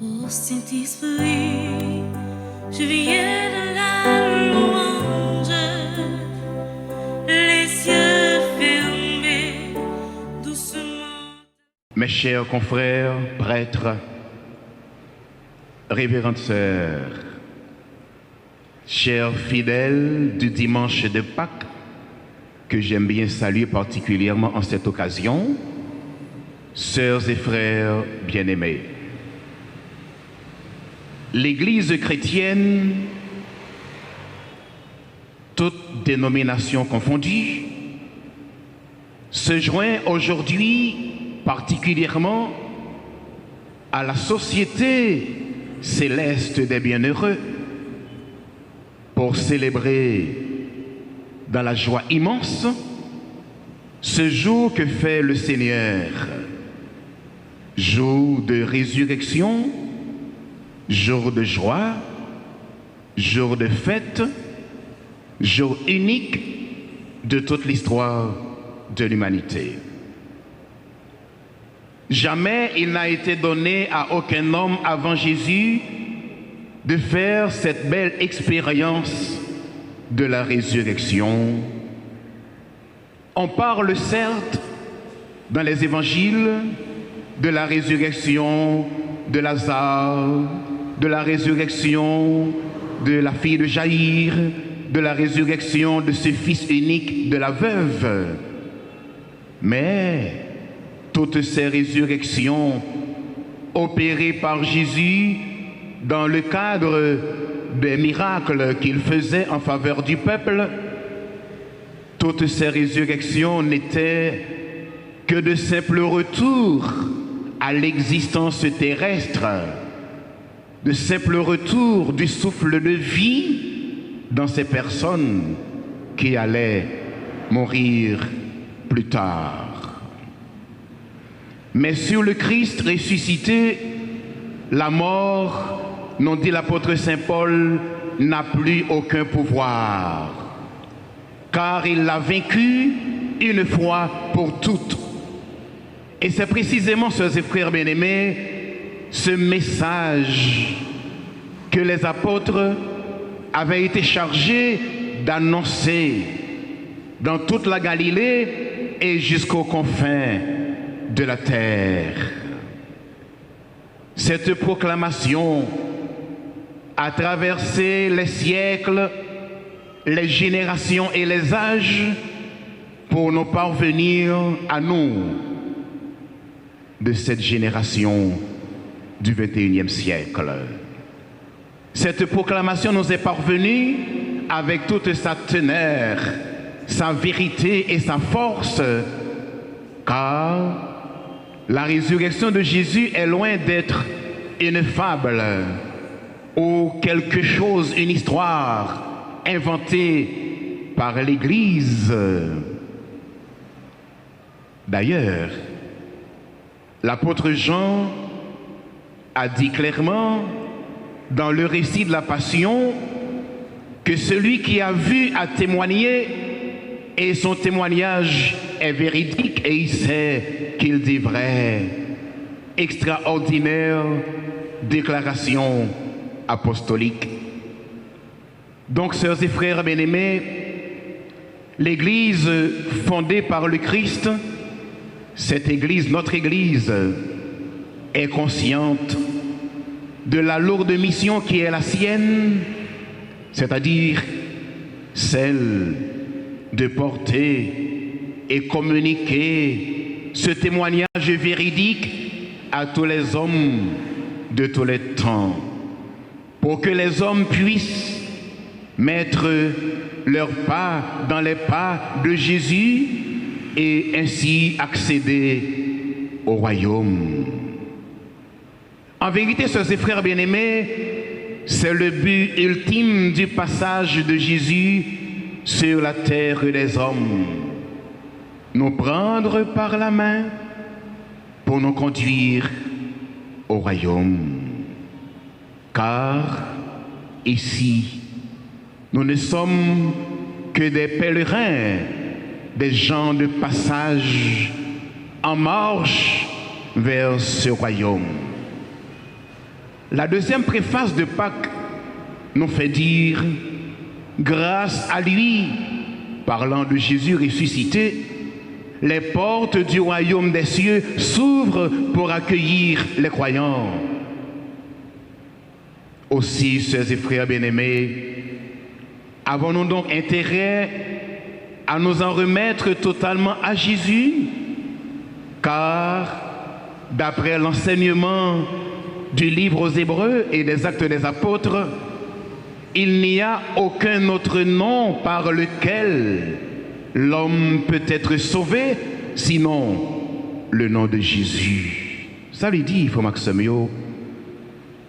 Ô Saint-Esprit, je viens de la louange, les yeux fermés, doucement. Mes chers confrères, prêtres, révérentes sœurs, chers fidèles du dimanche de Pâques, que j'aime bien saluer particulièrement en cette occasion, sœurs et frères bien-aimés. L'Église chrétienne, toutes dénominations confondues, se joint aujourd'hui particulièrement à la société céleste des bienheureux pour célébrer dans la joie immense ce jour que fait le Seigneur, jour de résurrection, jour de joie, jour de fête, jour unique de toute l'histoire de l'humanité. Jamais il n'a été donné à aucun homme avant Jésus de faire cette belle expérience de la résurrection. On parle certes dans les évangiles de la résurrection de Lazare, de la résurrection de la fille de Jaïr, de la résurrection de ce fils unique de la veuve. Mais toutes ces résurrections opérées par Jésus dans le cadre des miracles qu'il faisait en faveur du peuple, toutes ces résurrections n'étaient que de simples retours à l'existence terrestre, de simples retours du souffle de vie dans ces personnes qui allaient mourir plus tard. Mais sur le Christ ressuscité, la mort, nous dit l'apôtre Saint Paul, n'a plus aucun pouvoir, car il l'a vaincu une fois pour toutes. Et c'est précisément, sœurs et frères bien-aimés, ce message que les apôtres avaient été chargés d'annoncer dans toute la Galilée et jusqu'aux confins de la terre. Cette proclamation a traversé les siècles, les générations et les âges pour nous parvenir à nous de cette génération du XXIe siècle. Cette proclamation nous est parvenue avec toute sa teneur, sa vérité et sa force, car la résurrection de Jésus est loin d'être une fable ou quelque chose, une histoire inventée par l'Église. D'ailleurs, l'apôtre Jean a dit clairement dans le récit de la Passion que celui qui a vu a témoigné et son témoignage est véridique et il sait qu'il dit vrai. Extraordinaire déclaration apostolique. Donc, sœurs et frères bien-aimés, l'Église fondée par le Christ, cette Église, notre Église, est consciente de la lourde mission qui est la sienne, c'est-à-dire celle de porter et communiquer ce témoignage véridique à tous les hommes de tous les temps, pour que les hommes puissent mettre leurs pas dans les pas de Jésus et ainsi accéder au royaume. En vérité, sœurs et frères bien-aimés, c'est le but ultime du passage de Jésus sur la terre des hommes. Nous prendre par la main pour nous conduire au royaume. Car ici, nous ne sommes que des pèlerins, des gens de passage en marche vers ce royaume. La deuxième préface de Pâques nous fait dire, grâce à lui, parlant de Jésus ressuscité, les portes du royaume des cieux s'ouvrent pour accueillir les croyants. Aussi, sœurs et frères bien-aimés, avons-nous donc intérêt à nous en remettre totalement à Jésus, car d'après l'enseignement du livre aux Hébreux et des Actes des Apôtres, il n'y a aucun autre nom par lequel l'homme peut être sauvé, sinon le nom de Jésus. Ça lui dit, frère Maxime,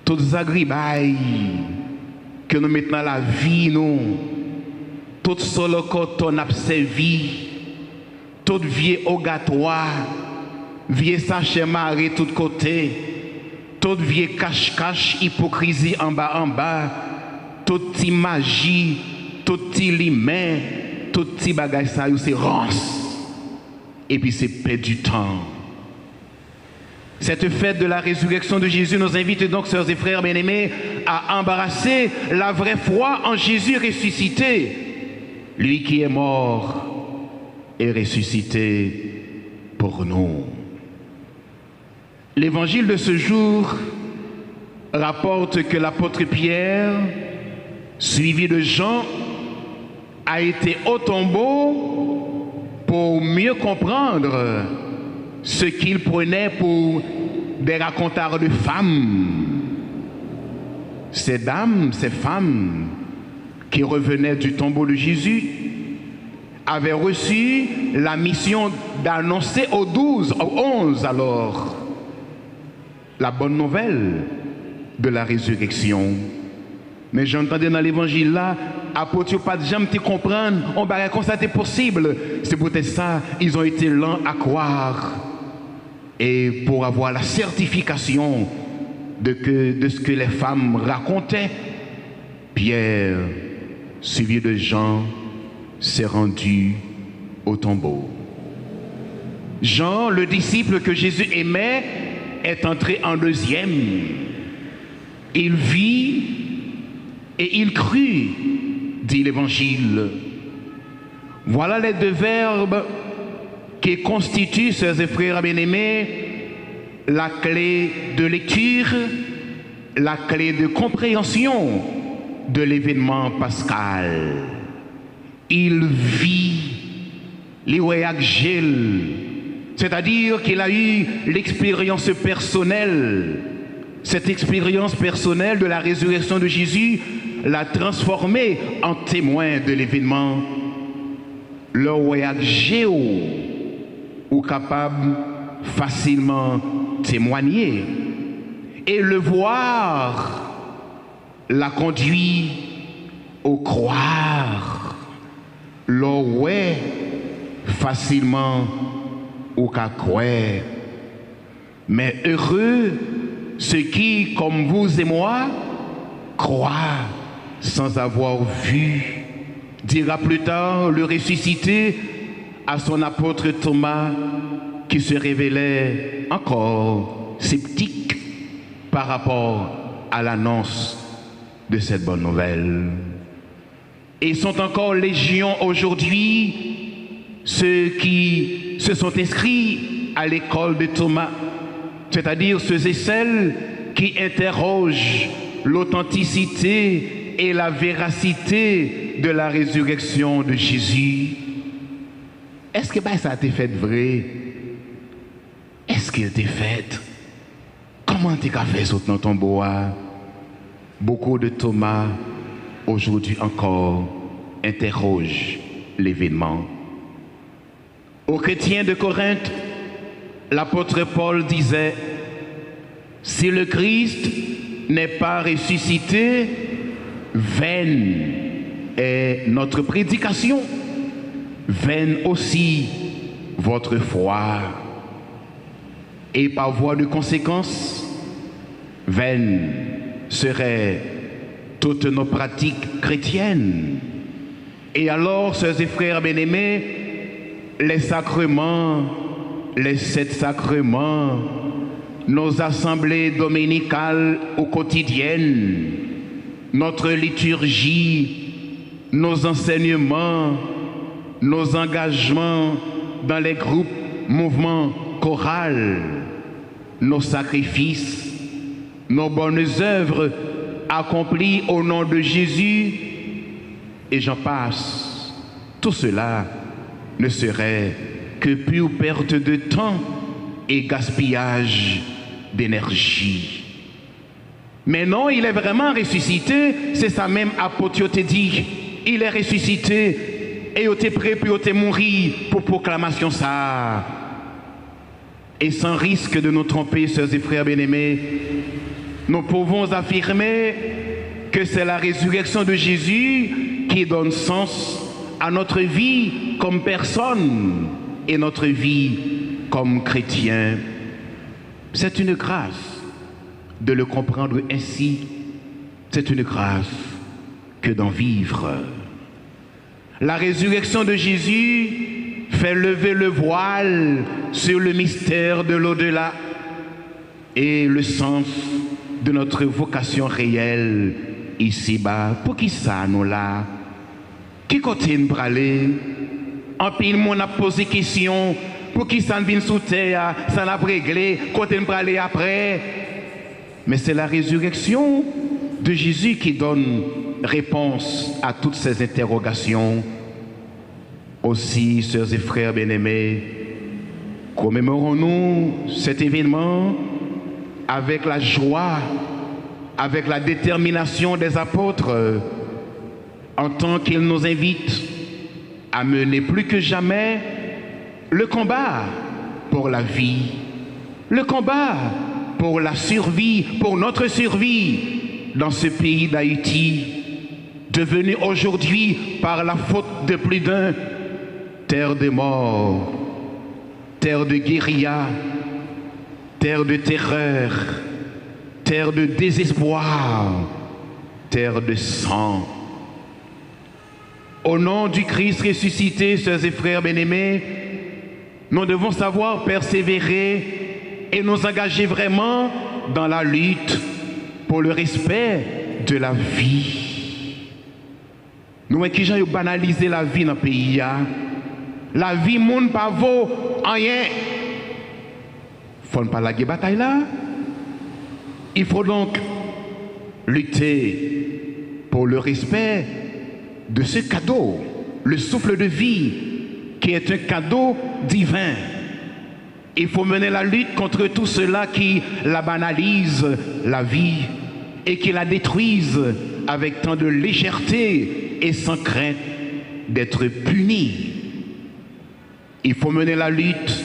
toutes les agribailles que nous mettons dans la vie, nous, tout seul qu'on a servi, tout vieux ogatoire, vieux sachet maré de tous côtés, tout vieux cache-cache, hypocrisie en bas, toute petite magie, toute petite limain, tout petit bagage ça, c'est rance. Et puis c'est perdre du temps. Cette fête de la résurrection de Jésus nous invite donc, sœurs et frères bien-aimés, à embrasser la vraie foi en Jésus ressuscité. Lui qui est mort et ressuscité pour nous. L'évangile de ce jour rapporte que l'apôtre Pierre, suivi de Jean, a été au tombeau pour mieux comprendre ce qu'il prenait pour des racontars de femmes. Ces dames, ces femmes qui revenaient du tombeau de Jésus avaient reçu la mission d'annoncer aux 12, aux 11 alors, la bonne nouvelle de la résurrection. Mais j'entendais dans l'évangile là, apôtres pas de jamais te comprendre, on va constater possible. C'est peut-être ça, ils ont été lents à croire. Et pour avoir la certification de ce que les femmes racontaient, Pierre, suivi de Jean, s'est rendu au tombeau. Jean, le disciple que Jésus aimait, est entré en deuxième. Il vit et il crut, dit l'Évangile. Voilà les deux verbes qui constituent, sœurs et frères bien-aimés, la clé de lecture, la clé de compréhension de l'événement pascal. Il vit l'Iwéak-Gel, c'est-à-dire qu'il a eu l'expérience personnelle. Cette expérience personnelle de la résurrection de Jésus l'a transformé en témoin de l'événement. Le Iwéak-Gel, ou capable facilement témoigner. Et le voir l'a conduit au croire. Le ouais facilement ou qu'à croire. Mais heureux ceux qui, comme vous et moi, croient sans avoir vu, dira plus tard le ressuscité à son apôtre Thomas, qui se révélait encore sceptique par rapport à l'annonce de cette bonne nouvelle. Et sont encore légion aujourd'hui ceux qui se sont inscrits à l'école de Thomas, c'est-à-dire ceux et celles qui interrogent l'authenticité et la véracité de la résurrection de Jésus. Est-ce que ça a été fait vrai? Est-ce qu'il a été fait? Comment tu as fait sauter dans ton bois? Beaucoup de Thomas, aujourd'hui encore, interrogent l'événement. Aux chrétiens de Corinthe, l'apôtre Paul disait, si le Christ n'est pas ressuscité, vaine est notre prédication, vaine aussi votre foi. Et par voie de conséquence, vaine seraient toutes nos pratiques chrétiennes. Et alors, sœurs et frères bien-aimés, les sacrements, les 7 sacrements, nos assemblées dominicales ou quotidiennes, notre liturgie, nos enseignements, nos engagements dans les groupes, mouvements, chorales, nos sacrifices, nos bonnes œuvres accomplies au nom de Jésus, et j'en passe. Tout cela ne serait que pure perte de temps et gaspillage d'énergie. Mais non, il est vraiment ressuscité, c'est ça même apôtre te dit. Il est ressuscité et il est prêt pour mourir pour proclamation ça. Et sans risque de nous tromper, sœurs et frères bien-aimés, nous pouvons affirmer que c'est la résurrection de Jésus qui donne sens à notre vie comme personne et notre vie comme chrétien. C'est une grâce de le comprendre ainsi. C'est une grâce que d'en vivre. La résurrection de Jésus fait lever le voile sur le mystère de l'au-delà et le sens de notre vocation réelle ici-bas. Pour qui ça nous là? Qui côté nous aller? En pile, mon a posé question. Pour qui ça ne vient sous terre? Ça n'a pas réglé. Côté nous aller après? Mais c'est la résurrection de Jésus qui donne réponse à toutes ces interrogations. Aussi, sœurs et frères bien-aimés, commémorons-nous cet événement avec la joie, avec la détermination des apôtres, en tant qu'ils nous invitent à mener plus que jamais le combat pour la vie, le combat pour la survie, pour notre survie dans ce pays d'Haïti, devenu aujourd'hui, par la faute de plus d'un, terre de mort, terre de guérilla, terre de terreur, terre de désespoir, terre de sang. Au nom du Christ ressuscité, sœurs et frères bien-aimés, nous devons savoir persévérer et nous engager vraiment dans la lutte pour le respect de la vie. Nous avons banalisé la vie dans le pays. La vie, moun pas vaut rien. Il faut pas la bataille là. Il faut donc lutter pour le respect de ce cadeau, le souffle de vie, qui est un cadeau divin. Il faut mener la lutte contre tout cela qui la banalise, la vie, et qui la détruisent avec tant de légèreté et sans crainte d'être puni. Il faut mener la lutte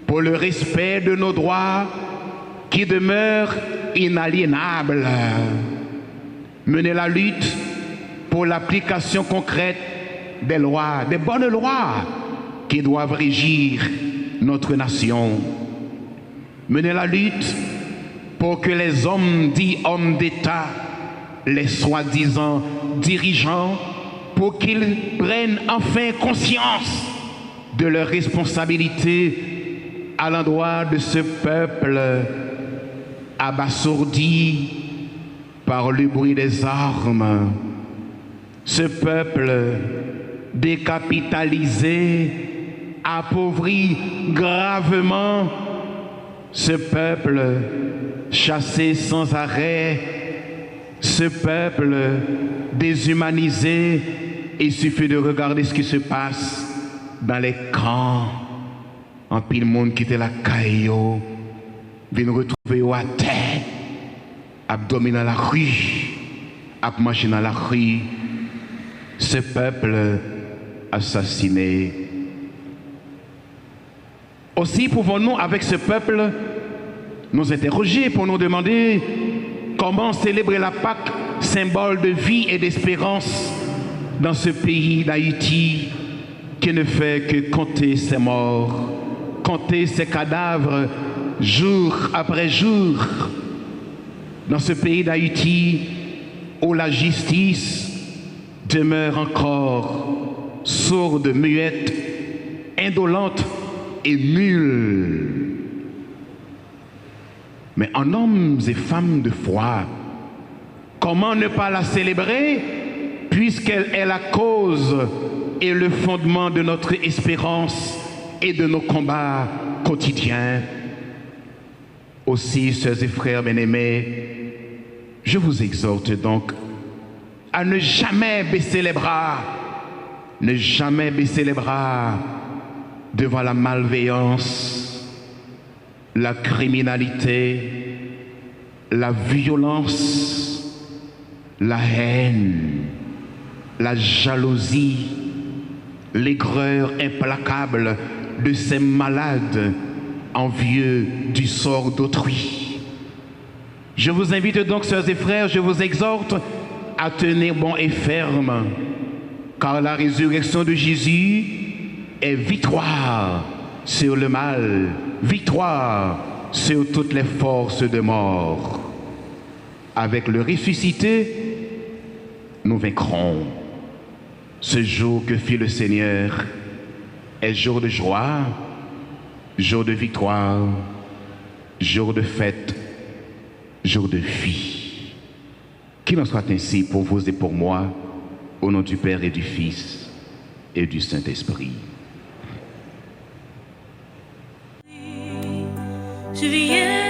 pour le respect de nos droits qui demeurent inaliénables. Mener la lutte pour l'application concrète des lois, des bonnes lois qui doivent régir notre nation. Mener la lutte pour que les hommes dits hommes d'État, les soi-disant dirigeants, pour qu'ils prennent enfin conscience de leurs responsabilités à l'endroit de ce peuple abasourdi par le bruit des armes, ce peuple décapitalisé, appauvri gravement, ce peuple chassé sans arrêt, ce peuple déshumanisé. Il suffit de regarder ce qui se passe dans les camps. En pile monde qui était la caillou, vient retrouver à terre, à dormir dans la rue, à marcher dans la rue. Ce peuple assassiné. Aussi pouvons-nous, avec ce peuple, nous interroger pour nous demander comment célébrer la Pâque, symbole de vie et d'espérance dans ce pays d'Haïti qui ne fait que compter ses morts, compter ses cadavres jour après jour. Dans ce pays d'Haïti où la justice demeure encore sourde, muette, indolente et nulle. Mais en hommes et femmes de foi, comment ne pas la célébrer puisqu'elle est la cause et le fondement de notre espérance et de nos combats quotidiens. Aussi, sœurs et frères bien-aimés, je vous exhorte donc à ne jamais baisser les bras, ne jamais baisser les bras devant la malveillance, la criminalité, la violence, la haine, la jalousie, l'aigreur implacable de ces malades envieux du sort d'autrui. Je vous invite donc, sœurs et frères, je vous exhorte à tenir bon et ferme, car la résurrection de Jésus est victoire sur le mal, victoire sur toutes les forces de mort. Avec le ressuscité, nous vaincrons. Ce jour que fit le Seigneur est jour de joie, jour de victoire, jour de fête, jour de vie. Qu'il en soit ainsi pour vous et pour moi, au nom du Père et du Fils et du Saint-Esprit. Je viens